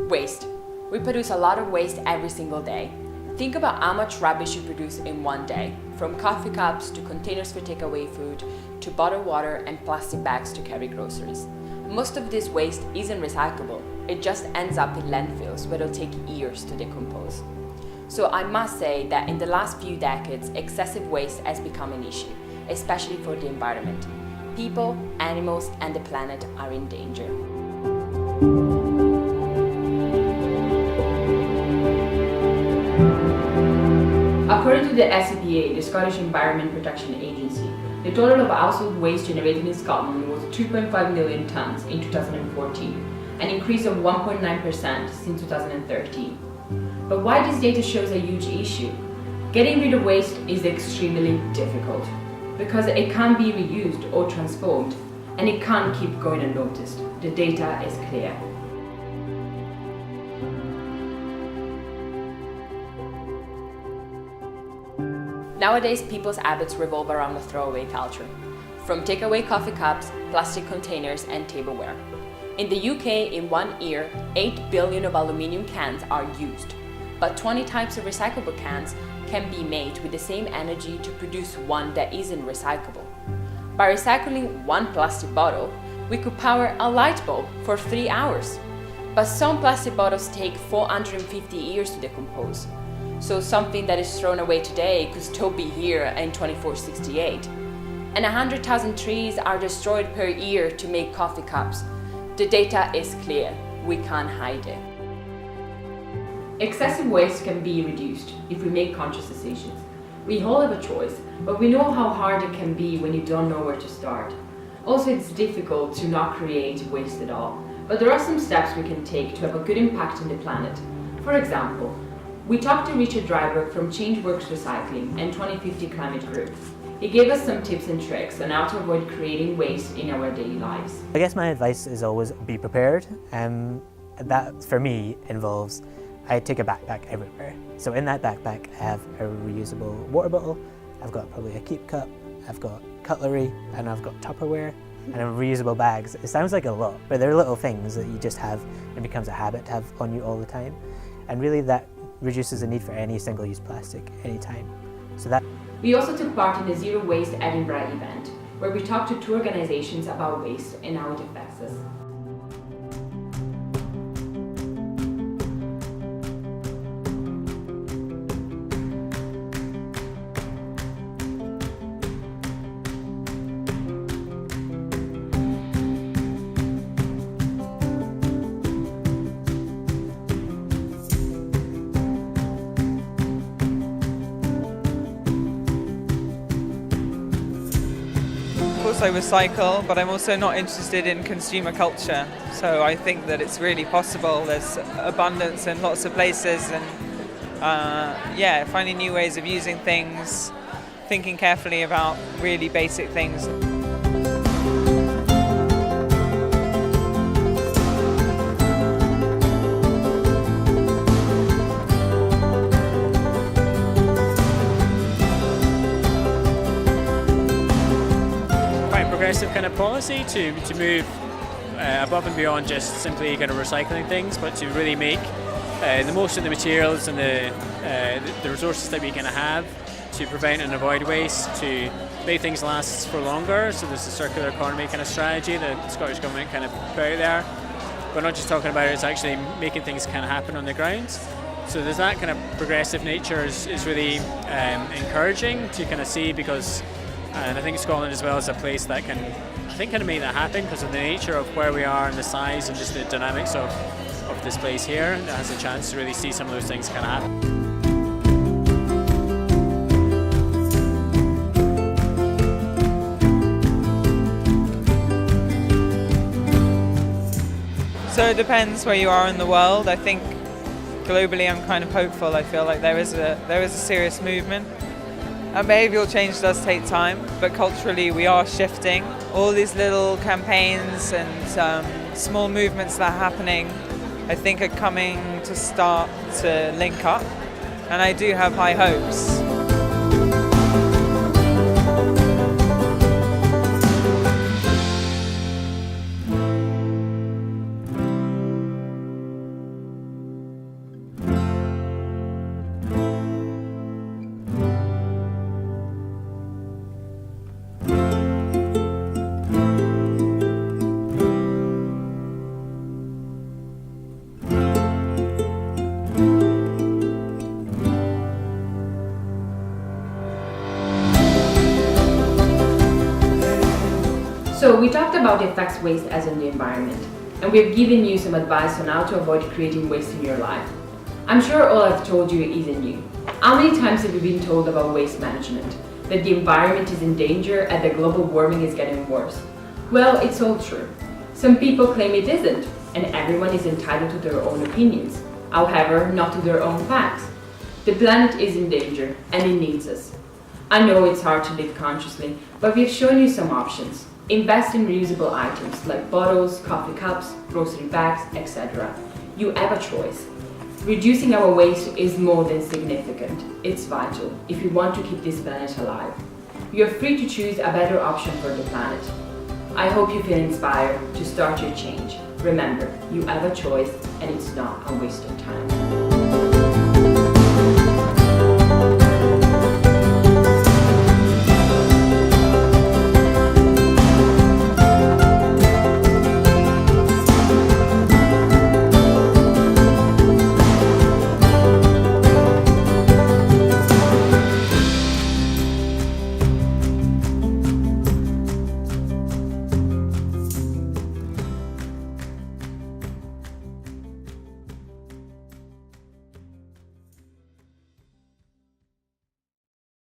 Waste. We produce a lot of waste every single day. Think about how much rubbish you produce in one day, from coffee cups to containers for takeaway food, to bottled water and plastic bags to carry groceries. Most of this waste isn't recyclable, it just ends up in landfills where it'll take years to decompose. So I must say that in the last few decades, excessive waste has become an issue, especially for the environment. People, animals, and the planet are in danger. According to the SCPA, the Scottish Environment Protection Agency, the total of household waste generated in Scotland was 2.5 million tonnes in 2014, an increase of 1.9% since 2013. But why this data shows a huge issue? Getting rid of waste is extremely difficult, because it can't be reused or transformed, and it can't keep going unnoticed. The data is clear. Nowadays, people's habits revolve around the throwaway culture, from takeaway coffee cups, plastic containers, and tableware. In the UK, in 1 year, 8 billion of aluminium cans are used, but 20 types of recyclable cans can be made with the same energy to produce one that isn't recyclable. By recycling one plastic bottle, we could power a light bulb for 3 hours. But some plastic bottles take 450 years to decompose. So something that is thrown away today could still be here in 2468. And 100,000 trees are destroyed per year to make coffee cups. The data is clear, we can't hide it. Excessive waste can be reduced if we make conscious decisions. We all have a choice, but we know how hard it can be when you don't know where to start. Also, it's difficult to not create waste at all, but there are some steps we can take to have a good impact on the planet. For example, we talked to Richard Driver from Change Works Recycling and 2050 Climate Group. He gave us some tips and tricks on how to avoid creating waste in our daily lives. I guess my advice is always be prepared. That for me involves I take a backpack everywhere. So in that backpack I have a reusable water bottle, I've got probably a keep cup, I've got cutlery, and I've got Tupperware, and reusable bags. It sounds like a lot, but they're little things that you just have and becomes a habit to have on you all the time. And really that reduces the need for any single-use plastic anytime. So that. We also took part in the Zero Waste Edinburgh event, where we talked to two organizations about waste and how it affects us. I recycle, but I'm also not interested in consumer culture. So I think that it's really possible. There's abundance in lots of places, and finding new ways of using things, thinking carefully about really basic things. Progressive kind of policy to move above and beyond just simply kind of recycling things, but to really make the most of the materials and the resources that we kind of have to prevent and avoid waste, to make things last for longer. So there's a circular economy kind of strategy that the Scottish Government kind of put out there. We're not just talking about it, it's actually making things kind of happen on the ground. So there's that kind of progressive nature is really encouraging to kind of see, because and I think Scotland as well is a place that can, I think, kind of make that happen because of the nature of where we are and the size and just the dynamics of this place here. That has a chance to really see some of those things kind of happen. So it depends where you are in the world. I think globally I'm kind of hopeful. I feel like there is a serious movement. And behavioural change does take time, but culturally we are shifting. All these little campaigns and small movements that are happening, I think, are coming to start to link up, and I do have high hopes. So we talked about the effects waste has on the environment, and we've given you some advice on how to avoid creating waste in your life. I'm sure all I've told you isn't new. How many times have you been told about waste management? That the environment is in danger and that global warming is getting worse? Well, it's all true. Some people claim it isn't, and everyone is entitled to their own opinions. However, not to their own facts. The planet is in danger, and it needs us. I know it's hard to live consciously, but we've shown you some options. Invest in reusable items like bottles, coffee cups, grocery bags, etc. You have a choice. Reducing our waste is more than significant. It's vital if you want to keep this planet alive. You're free to choose a better option for the planet. I hope you feel inspired to start your change. Remember, you have a choice and it's not a waste of time.